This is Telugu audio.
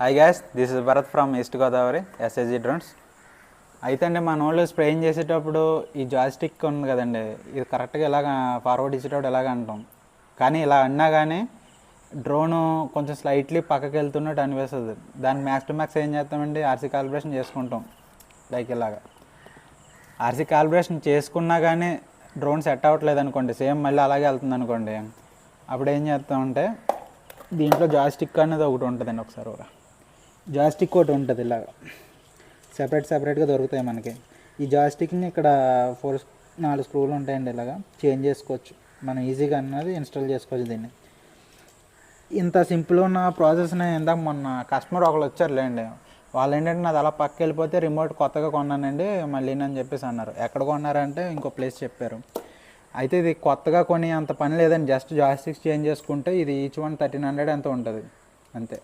Hi gas, this is Bharat from east Godavari SSG drones. అయితే అండి మన వాళ్ళు స్ప్రేయింగ్ చేసేటప్పుడు ఈ జాయిస్టిక్ ఉంది కదండి, ఇది కరెక్ట్గా ఇలాగ ఫార్వర్డ్ ఇచ్చేటప్పుడు ఎలాగ అంటాం. కానీ ఇలా అన్నా కానీ డ్రోను కొంచెం స్లైట్లీ పక్కకి వెళ్తున్నట్టు అనిపిస్తుంది. దాన్ని మ్యాక్స్ టు మ్యాక్స్ ఏం చేస్తామండి, ఆర్సీ కాలిబ్రేషన్ చేసుకుంటాం. లైక్ ఇలాగా ఆర్సీ కాలిబ్రేషన్ చేసుకున్నా కానీ డ్రోన్ సెట్ అవ్వట్లేదు అనుకోండి, సేమ్ మళ్ళీ అలాగే వెళ్తుంది అనుకోండి, అప్పుడు ఏం చేస్తామంటే దీంట్లో జాయిస్టిక్ అనేది ఒకటి ఉంటుందండి. ఒకసారి ఒక జాయిస్టిక్ ఒకటి ఉంటుంది, ఇలాగ సెపరేట్గా దొరుకుతాయి మనకి. ఈ జాయిస్టిక్ని ఇక్కడ 4 స్క్రూలు ఉంటాయండి, ఇలాగా చేంజ్ చేసుకోవచ్చు మనం ఈజీగా అన్నది ఇన్స్టాల్ చేసుకోవచ్చు. దీన్ని ఇంత సింపుల్ ఉన్న ప్రాసెస్ని ఇందాక మొన్న కస్టమర్ ఒకళ్ళు వచ్చారులేండి, వాళ్ళు ఏంటంటే నాది అలా పక్కకి వెళ్ళిపోతే రిమోట్ కొత్తగా కొన్నానండి మళ్ళీ అని చెప్పేసి అన్నారు. ఎక్కడ కొన్నారంటే ఇంకో ప్లేస్ చెప్పారు. అయితే ఇది కొత్తగా కొని అంత పని లేదండి, జస్ట్ జాయిస్టిక్స్ చేంజ్ చేసుకుంటే ఇది ఈచ్ వన్ 1300 ఎంత ఉంటుంది అంతే.